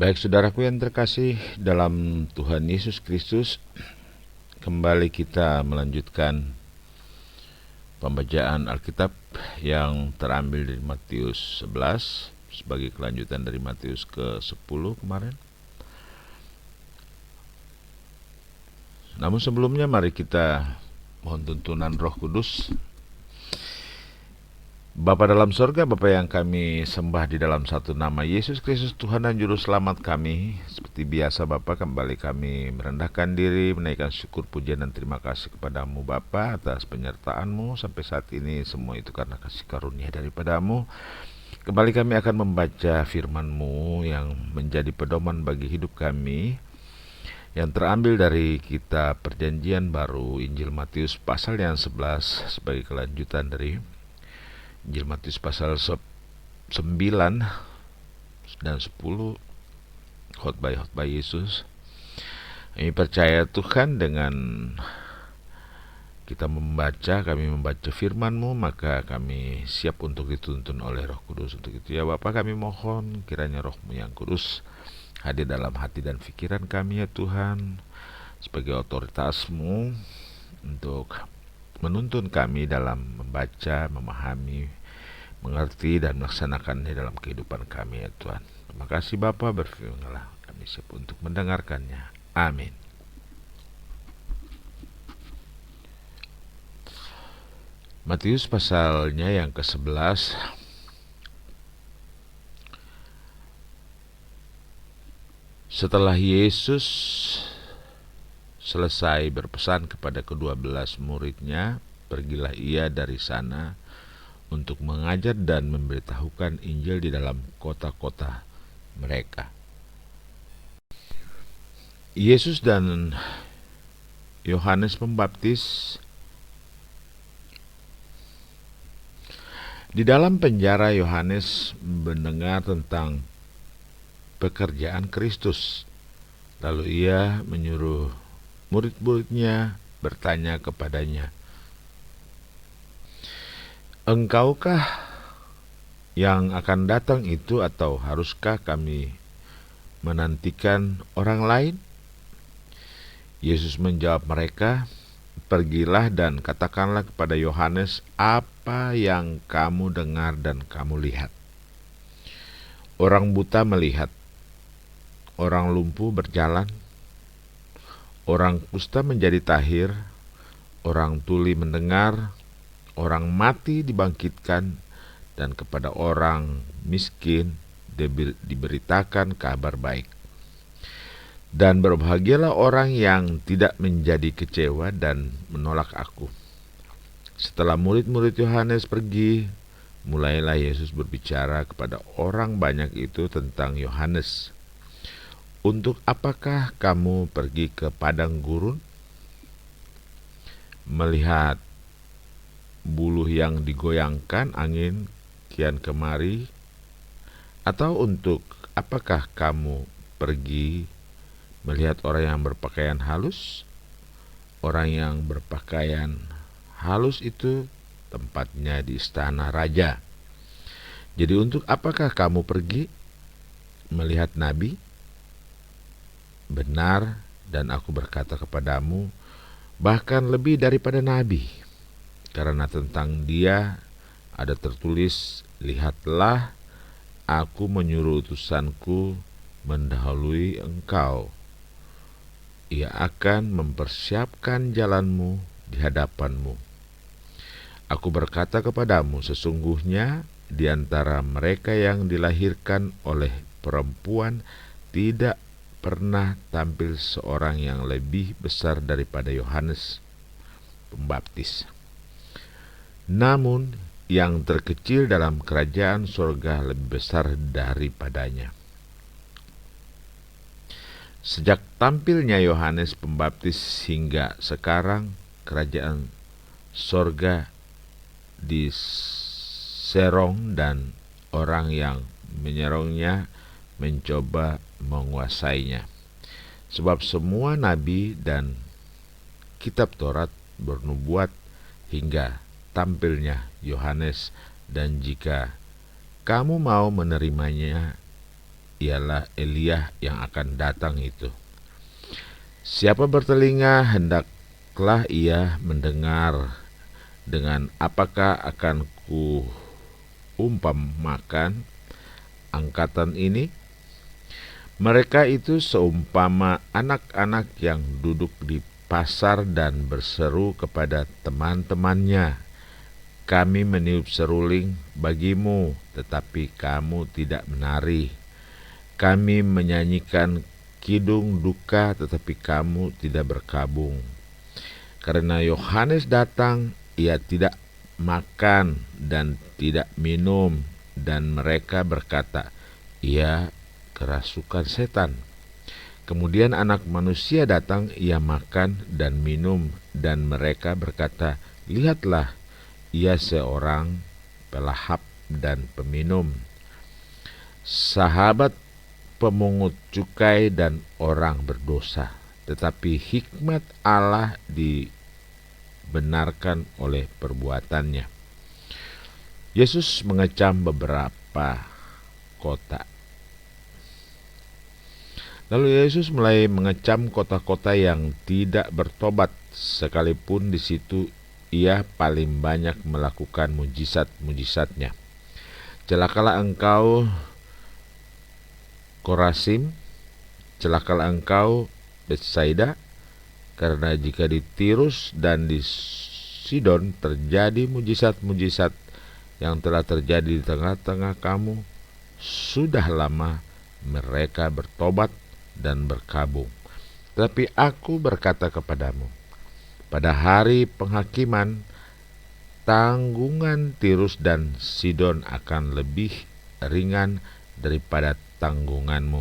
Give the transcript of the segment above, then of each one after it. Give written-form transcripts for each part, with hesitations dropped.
Baik saudaraku yang terkasih dalam Tuhan Yesus Kristus, kembali kita melanjutkan pembacaan Alkitab yang terambil dari Matius 11 sebagai kelanjutan dari Matius ke-10 kemarin. Namun sebelumnya mari kita mohon tuntunan Roh Kudus. Bapa dalam sorga, Bapa yang kami sembah di dalam satu nama Yesus Kristus Tuhan dan Juru Selamat kami. Seperti biasa Bapa, kembali kami merendahkan diri, menaikkan syukur, pujian dan terima kasih kepadamu Bapa atas penyertaan-Mu sampai saat ini. Semua itu karena kasih karunia daripadamu. Kembali kami akan membaca firman-Mu yang menjadi pedoman bagi hidup kami, yang terambil dari kitab Perjanjian Baru Injil Matius pasal yang 11 sebagai kelanjutan dari Injil Matius pasal 9 dan 10, khotbah Yesus. Kami percaya Tuhan, dengan kami membaca firman-Mu, maka kami siap untuk dituntun oleh Roh Kudus. Untuk itu ya Bapa, kami mohon kiranya Roh-Mu yang kudus hadir dalam hati dan pikiran kami ya Tuhan, sebagai otoritas-Mu untuk menuntun kami dalam membaca, memahami, mengerti dan melaksanakannya dalam kehidupan kami ya Tuhan. Terima kasih Bapa, berfirmanlah, kami siap untuk mendengarkannya. Amin. Matius pasalnya yang ke-11. Setelah Yesus selesai berpesan kepada ke-12 muridnya, pergilah ia dari sana untuk mengajar dan memberitahukan Injil di dalam kota-kota mereka. Yesus dan Yohanes Pembaptis di dalam penjara. Yohanes mendengar tentang pekerjaan Kristus. Lalu ia menyuruh murid-muridnya bertanya kepadanya, "Engkaukah yang akan datang itu, atau haruskah kami menantikan orang lain?" Yesus menjawab mereka, "Pergilah dan katakanlah kepada Yohanes apa yang kamu dengar dan kamu lihat. Orang buta melihat, orang lumpuh berjalan, orang kusta menjadi tahir, orang tuli mendengar, orang mati dibangkitkan, dan kepada orang miskin diberitakan kabar baik. Dan berbahagialah orang yang tidak menjadi kecewa dan menolak aku." Setelah murid-murid Yohanes pergi, mulailah Yesus berbicara kepada orang banyak itu tentang Yohanes. "Untuk apakah kamu pergi ke padang gurun, melihat buluh yang digoyangkan angin kian kemari? Atau untuk apakah kamu pergi melihat orang yang berpakaian halus? Orang yang berpakaian halus itu tempatnya di istana raja. Jadi untuk apakah kamu pergi melihat nabi? Benar, dan aku berkata kepadamu, bahkan lebih daripada nabi. Karena tentang dia ada tertulis, lihatlah, aku menyuruh utusanku mendahului engkau. Ia akan mempersiapkan jalanmu di hadapanmu. Aku berkata kepadamu, sesungguhnya di antara mereka yang dilahirkan oleh perempuan tidak pernah tampil seorang yang lebih besar daripada Yohanes Pembaptis. Namun yang terkecil dalam kerajaan surga lebih besar daripadanya. Sejak tampilnya Yohanes Pembaptis hingga sekarang, kerajaan surga diserong dan orang yang menyerongnya mencoba menguasainya. Sebab semua nabi dan kitab Taurat bernubuat hingga tampilnya Yohanes, dan jika kamu mau menerimanya, ialah Elia yang akan datang itu. Siapa bertelinga, hendaklah ia mendengar dengan apakah akan umpamakan angkatan ini. Mereka itu seumpama anak-anak yang duduk di pasar dan berseru kepada teman-temannya, kami meniup seruling bagimu, tetapi kamu tidak menari. Kami menyanyikan kidung duka, tetapi kamu tidak berkabung. Karena Yohanes datang, ia tidak makan dan tidak minum, dan mereka berkata, ia kerasukan setan. Kemudian Anak Manusia datang, ia makan dan minum, dan mereka berkata, lihatlah, ia seorang pelahap dan peminum, sahabat pemungut cukai dan orang berdosa. Tetapi hikmat Allah dibenarkan oleh perbuatannya. Yesus mengecam beberapa kota. Lalu Yesus mulai mengecam kota-kota yang tidak bertobat, sekalipun di situ ia paling banyak melakukan mujizat-mujizatnya. Celakalah engkau Korasim, celakalah engkau Betsaida, karena jika di Tirus dan di Sidon terjadi mujizat-mujizat yang telah terjadi di tengah-tengah kamu, sudah lama mereka bertobat dan berkabung. Tapi aku berkata kepadamu, pada hari penghakiman, tanggungan Tirus dan Sidon akan lebih ringan daripada tanggunganmu.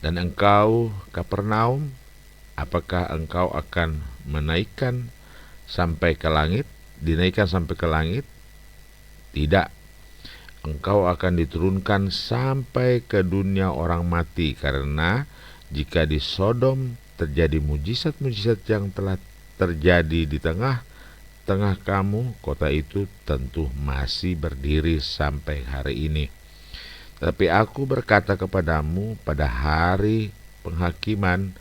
Dan engkau, Kapernaum, apakah engkau akan dinaikkan sampai ke langit? Tidak. Engkau akan diturunkan sampai ke dunia orang mati, karena jika di Sodom terjadi mujizat-mujizat yang telah terjadi di tengah-tengah kamu, kota itu tentu masih berdiri sampai hari ini. Tapi aku berkata kepadamu, pada hari penghakiman,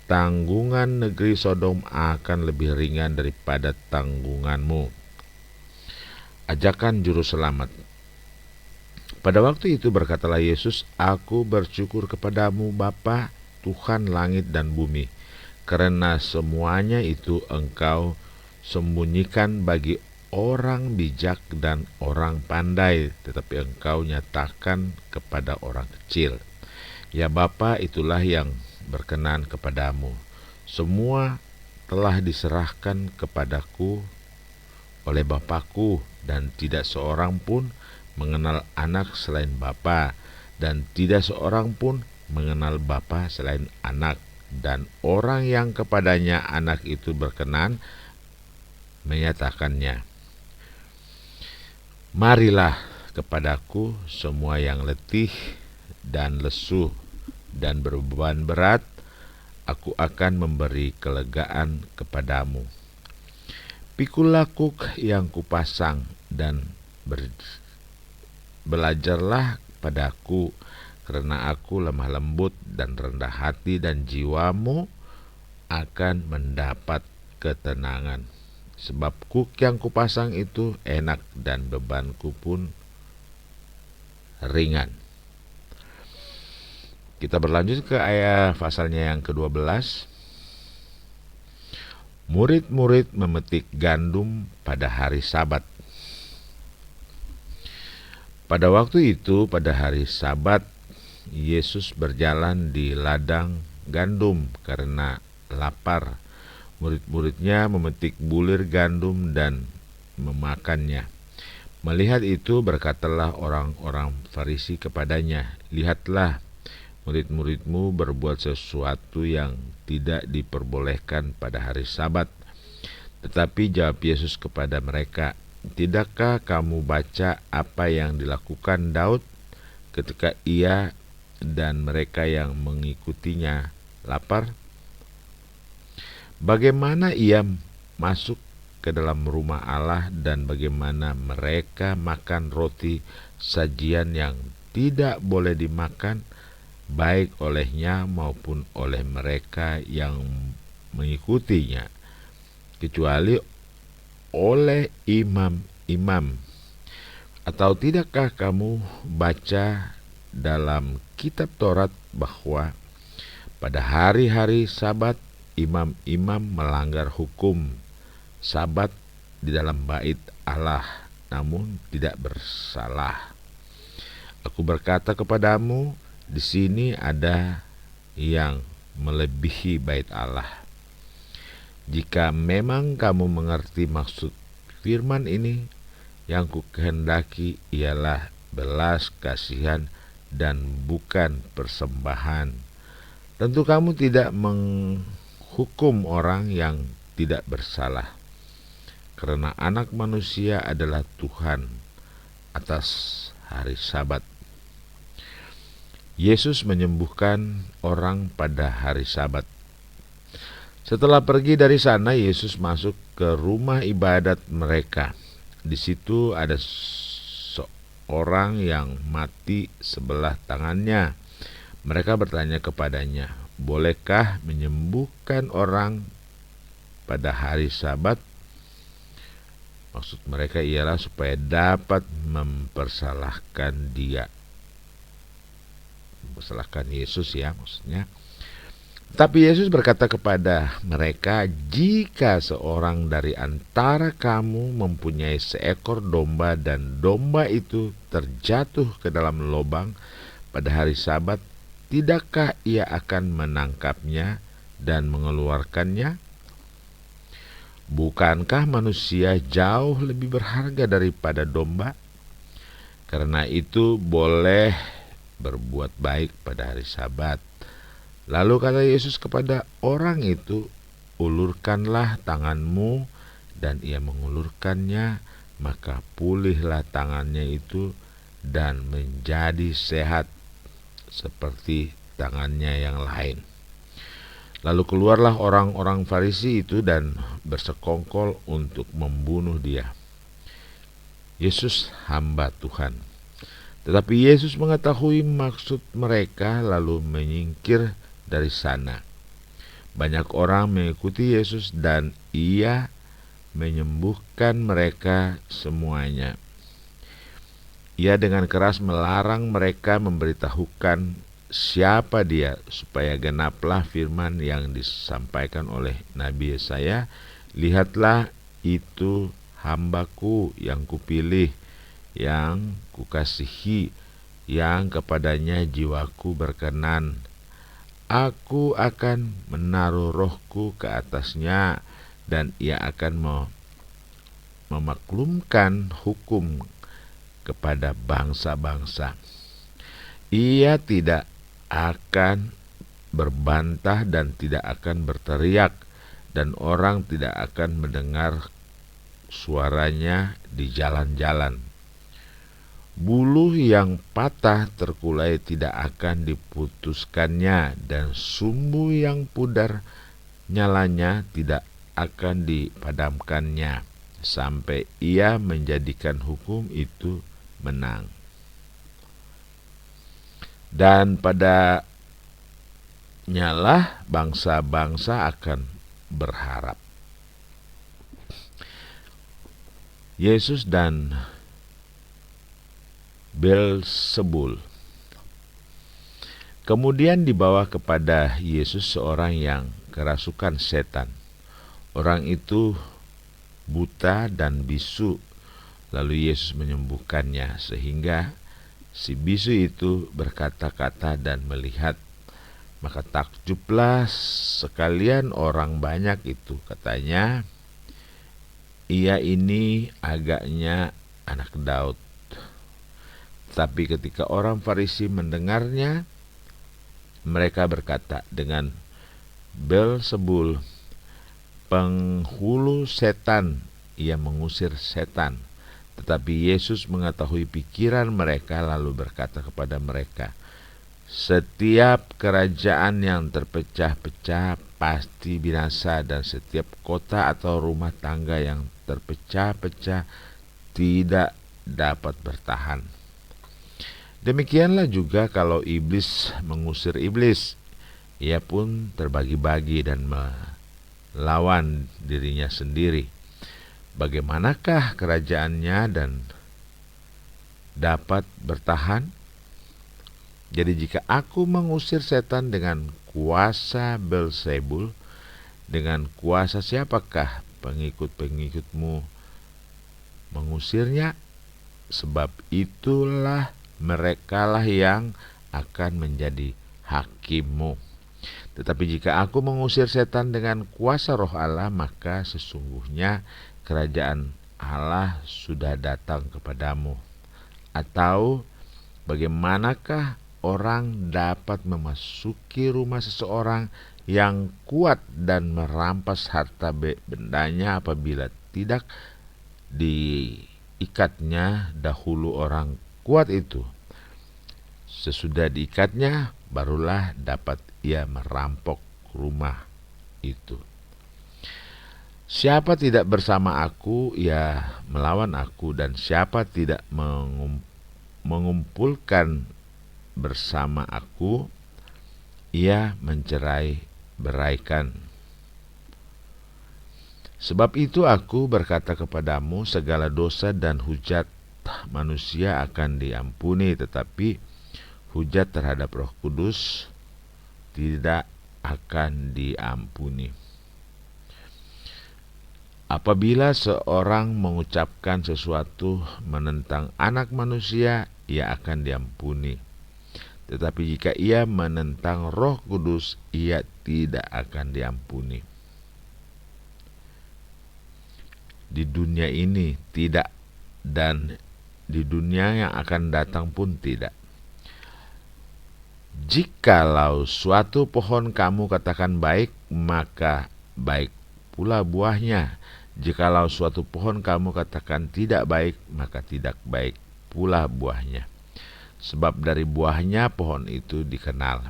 tanggungan negeri Sodom akan lebih ringan daripada tanggunganmu. Ajakan Juru Selamat. Pada waktu itu berkatalah Yesus, aku bersyukur kepadamu Bapa, Tuhan langit dan bumi, karena semuanya itu engkau sembunyikan bagi orang bijak dan orang pandai, tetapi engkau nyatakan kepada orang kecil. Ya Bapa, itulah yang berkenan kepadamu. Semua telah diserahkan kepadaku oleh Bapakku, dan tidak seorang pun mengenal anak selain Bapa, dan tidak seorang pun mengenal Bapa selain anak, dan orang yang kepadanya anak itu berkenan menyatakannya. Marilah kepadaku semua yang letih dan lesu dan berbeban berat, aku akan memberi kelegaan kepadamu. Pikul lakuk yang kupasang dan belajarlah padaku, karena aku lemah lembut dan rendah hati, dan jiwamu akan mendapat ketenangan. Sebab kuk yang kupasang itu enak dan bebanku pun ringan. Kita berlanjut ke ayat pasalnya yang ke-12. Murid-murid memetik gandum pada hari Sabat. Pada waktu itu, pada hari Sabat, Yesus berjalan di ladang gandum karena lapar. Murid-muridnya memetik bulir gandum dan memakannya. Melihat itu, berkatalah orang-orang Farisi kepadanya, lihatlah, murid-muridmu berbuat sesuatu yang tidak diperbolehkan pada hari Sabat. Tetapi jawab Yesus kepada mereka, tidakkah kamu baca apa yang dilakukan Daud ketika ia dan mereka yang mengikutinya lapar? Bagaimana ia masuk ke dalam rumah Allah dan bagaimana mereka makan roti sajian yang tidak boleh dimakan baik olehnya maupun oleh mereka yang mengikutinya, kecuali oleh imam-imam. Atau tidakkah kamu baca dalam kitab Taurat bahwa pada hari-hari Sabat imam-imam melanggar hukum Sabat di dalam bait Allah, namun tidak bersalah? Aku berkata kepadamu, di sini ada yang melebihi bait Allah. Jika memang kamu mengerti maksud firman ini, yang kukehendaki ialah belas kasihan dan bukan persembahan. Tentu kamu tidak menghukum orang yang tidak bersalah, karena Anak Manusia adalah Tuhan atas hari Sabat. Yesus menyembuhkan orang pada hari Sabat. Setelah pergi dari sana, Yesus masuk ke rumah ibadat mereka. Di situ ada seorang yang mati sebelah tangannya. Mereka bertanya kepadanya, "Bolehkah menyembuhkan orang pada hari Sabat?" Maksud mereka ialah supaya dapat mempersalahkan Yesus ya maksudnya. Tapi Yesus berkata kepada mereka, "Jika seorang dari antara kamu mempunyai seekor domba dan domba itu terjatuh ke dalam lubang pada hari Sabat, tidakkah ia akan menangkapnya dan mengeluarkannya? Bukankah manusia jauh lebih berharga daripada domba? Karena itu boleh berbuat baik pada hari Sabat." Lalu kata Yesus kepada orang itu, "Ulurkanlah tanganmu." Dan ia mengulurkannya, maka pulihlah tangannya itu dan menjadi sehat seperti tangannya yang lain. Lalu keluarlah orang-orang Farisi itu dan bersekongkol untuk membunuh dia. Yesus hamba Tuhan. Tetapi Yesus mengetahui maksud mereka lalu menyingkir dari sana. Banyak orang mengikuti Yesus dan ia menyembuhkan mereka semuanya. Ia dengan keras melarang mereka memberitahukan siapa dia, supaya genaplah firman yang disampaikan oleh Nabi Yesaya, "Lihatlah, itu hambaku yang kupilih, yang kukasihi, yang kepadanya jiwaku berkenan. Aku akan menaruh rohku ke atasnya, dan ia akan memaklumkan hukum kepada bangsa-bangsa. Ia tidak akan berbantah dan tidak akan berteriak, dan orang tidak akan mendengar suaranya di jalan-jalan. Buluh yang patah terkulai tidak akan diputuskannya, dan sumbu yang pudar nyalanya tidak akan dipadamkannya, sampai ia menjadikan hukum itu menang. Dan pada nyalah bangsa-bangsa akan berharap." Yesus dan Beelzebul. Kemudian dibawa kepada Yesus seorang yang kerasukan setan. Orang itu buta dan bisu. Lalu Yesus menyembuhkannya, sehingga si bisu itu berkata-kata dan melihat. Maka takjublah sekalian orang banyak itu. Katanya, "Ia ini agaknya anak Daud." Tapi ketika orang Farisi mendengarnya, mereka berkata, "Dengan Beelzebul, penghulu setan, ia mengusir setan." Tetapi Yesus mengetahui pikiran mereka, lalu berkata kepada mereka, "Setiap kerajaan yang terpecah-pecah pasti binasa, dan setiap kota atau rumah tangga yang terpecah-pecah tidak dapat bertahan. Demikianlah juga kalau iblis mengusir iblis, ia pun terbagi-bagi dan melawan dirinya sendiri. Bagaimanakah kerajaannya dan dapat bertahan? Jadi jika aku mengusir setan dengan kuasa Belzebul, dengan kuasa siapakah pengikut-pengikutmu mengusirnya? Sebab itulah merekalah yang akan menjadi hakimmu. Tetapi jika aku mengusir setan dengan kuasa Roh Allah, maka sesungguhnya kerajaan Allah sudah datang kepadamu. Atau bagaimanakah orang dapat memasuki rumah seseorang yang kuat dan merampas harta bendanya apabila tidak diikatnya dahulu orang kuat itu? Sesudah diikatnya, barulah dapat ia merampok rumah itu. Siapa tidak bersama aku, ia melawan aku, dan siapa tidak mengumpulkan bersama aku, ia mencerai-beraikan. Sebab itu aku berkata kepadamu, segala dosa dan hujat manusia akan diampuni, tetapi hujat terhadap Roh Kudus tidak akan diampuni. Apabila seorang mengucapkan sesuatu menentang Anak Manusia, ia akan diampuni. Tetapi jika ia menentang Roh Kudus, ia tidak akan diampuni. Di dunia ini tidak, dan di dunia yang akan datang pun tidak. Jikalau suatu pohon kamu katakan baik, maka baik pula buahnya. Jikalau suatu pohon kamu katakan tidak baik, maka tidak baik pula buahnya. Sebab dari buahnya pohon itu dikenal.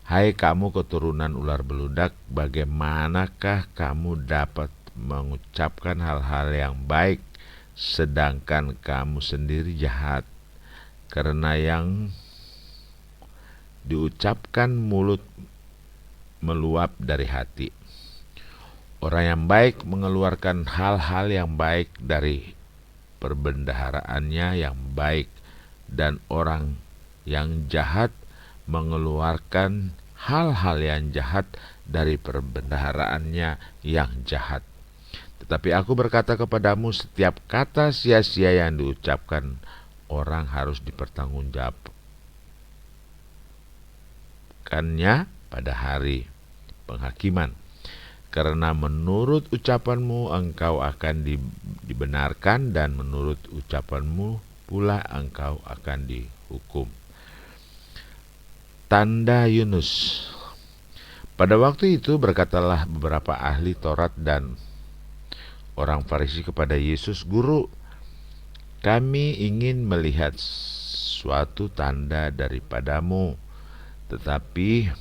Hai kamu keturunan ular beludak, bagaimanakah kamu dapat mengucapkan hal-hal yang baik, sedangkan kamu sendiri jahat? Karena yang diucapkan mulut meluap dari hati. Orang yang baik mengeluarkan hal-hal yang baik dari perbendaharaannya yang baik, dan orang yang jahat mengeluarkan hal-hal yang jahat dari perbendaharaannya yang jahat. Tetapi aku berkata kepadamu, setiap kata sia-sia yang diucapkan orang harus dipertanggungjawabkannya pada hari penghakiman. Karena menurut ucapanmu engkau akan dibenarkan, dan menurut ucapanmu pula engkau akan dihukum. Tanda Yunus. Pada waktu itu berkatalah beberapa ahli Taurat dan orang Farisi kepada Yesus, Guru, kami ingin melihat suatu tanda daripadamu. Tetapi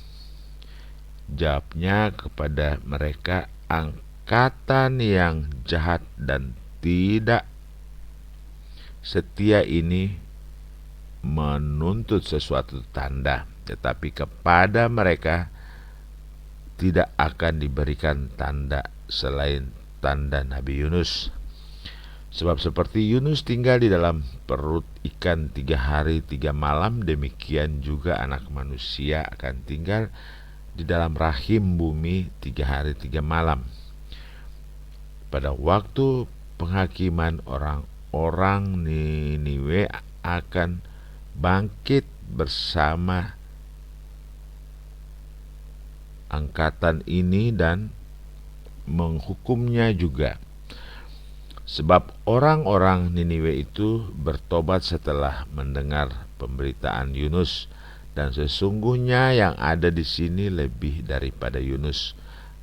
jawabnya kepada mereka, angkatan yang jahat dan tidak setia ini menuntut sesuatu tanda, tetapi kepada mereka tidak akan diberikan tanda selain tanda Nabi Yunus. Sebab seperti Yunus tinggal di dalam perut ikan 3 hari 3 malam, demikian juga Anak Manusia akan tinggal di dalam rahim bumi 3 hari 3 malam. Pada waktu penghakiman, orang-orang Niniwe akan bangkit bersama angkatan ini dan menghukumnya juga. Sebab orang-orang Niniwe itu bertobat setelah mendengar pemberitaan Yunus, dan sesungguhnya yang ada di sini lebih daripada Yunus.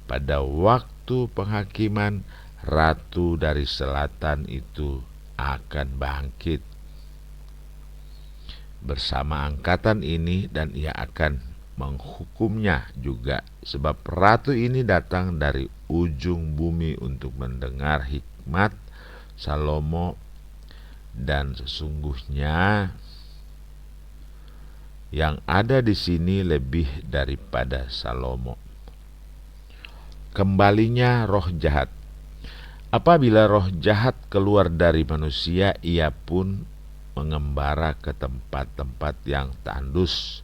Pada waktu penghakiman, ratu dari selatan itu akan bangkit bersama angkatan ini, dan ia akan menghukumnya juga. Sebab ratu ini datang dari ujung bumi untuk mendengar hikmat Salomo, dan sesungguhnya yang ada di sini lebih daripada Salomo. Kembalinya roh jahat. Apabila roh jahat keluar dari manusia, ia pun mengembara ke tempat-tempat yang tandus,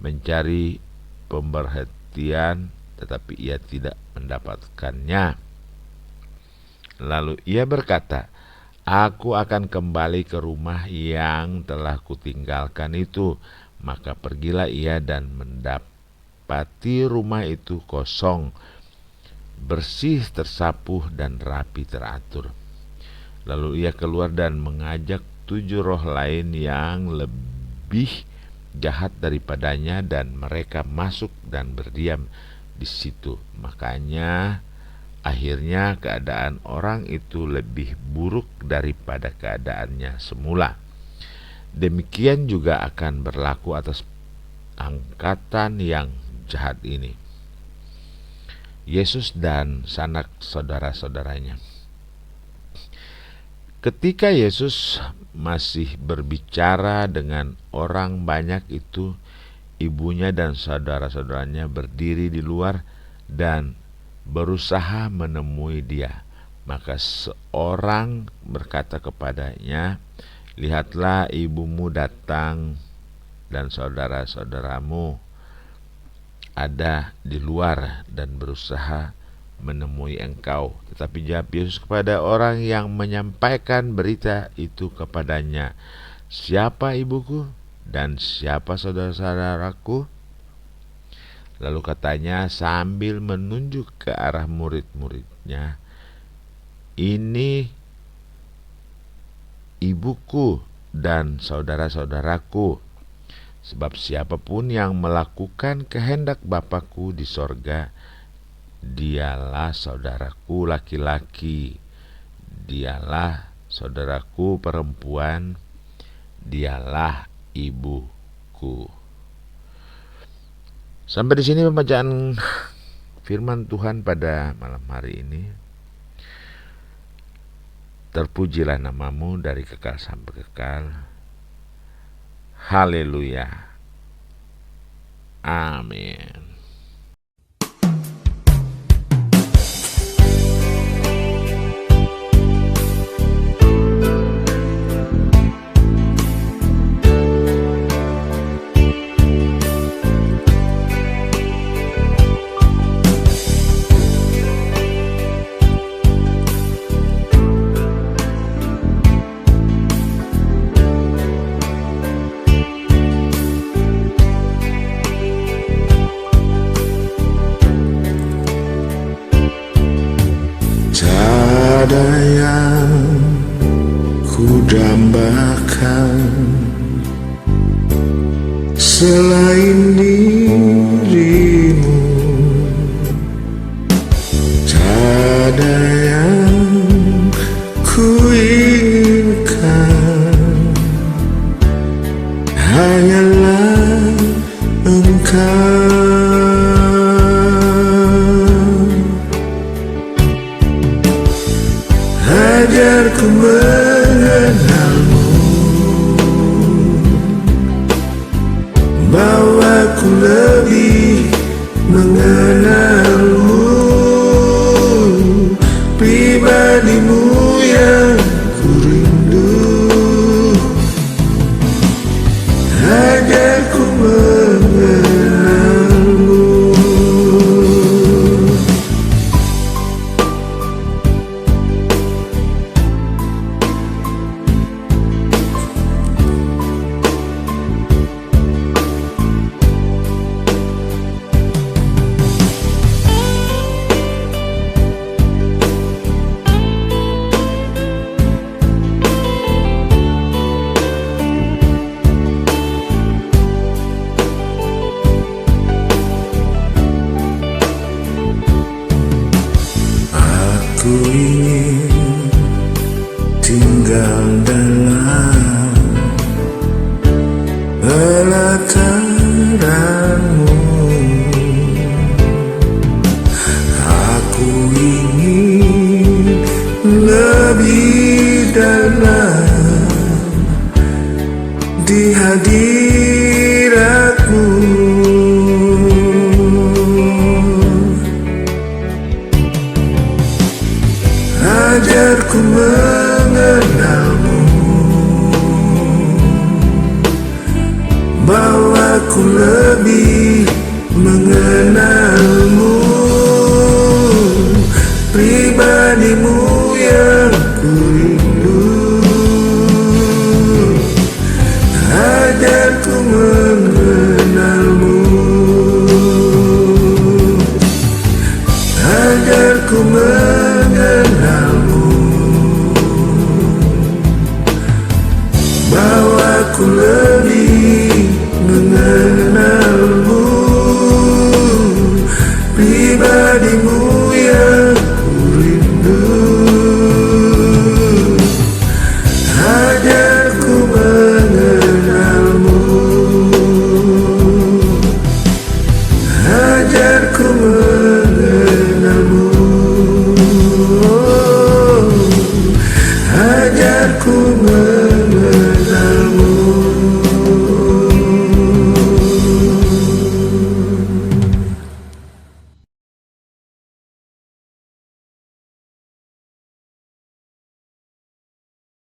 mencari pemberhentian, tetapi ia tidak mendapatkannya. Lalu ia berkata, aku akan kembali ke rumah yang telah kutinggalkan itu. Maka pergilah ia dan mendapati rumah itu kosong, bersih, tersapu, dan rapi teratur. Lalu ia keluar dan mengajak 7 roh lain yang lebih jahat daripadanya, dan mereka masuk dan berdiam di situ. Makanya akhirnya keadaan orang itu lebih buruk daripada keadaannya semula. Demikian juga akan berlaku atas angkatan yang jahat ini. Yesus dan sanak saudara-saudaranya. Ketika Yesus masih berbicara dengan orang banyak itu, ibunya dan saudara-saudaranya berdiri di luar dan berusaha menemui dia. Maka seorang berkata kepadanya, lihatlah, ibumu datang dan saudara-saudaramu ada di luar dan berusaha menemui engkau. Tetapi jawab Yesus kepada orang yang menyampaikan berita itu kepadanya, siapa ibuku dan siapa saudara-saudaraku? Lalu katanya sambil menunjuk ke arah murid-muridnya, ini ibuku dan saudara-saudaraku. Sebab siapapun yang melakukan kehendak Bapakku di sorga, dialah saudaraku laki-laki, dialah saudaraku perempuan, dialah ibuku. Sampai di sini pembacaan firman Tuhan pada malam hari ini. Terpujilah namamu dari kekal sampai kekal. Haleluya. Amin. Ada yang ku dambakan selain dirimu, tak ada yang ku inginkan, hanyalah Engkau. Ajarku mengenalmu, bawaku lebih mengenalmu, pribadimu yang ku rindu. Ajarku mengenalmu. Aku ingin tinggal dalam pelataranmu,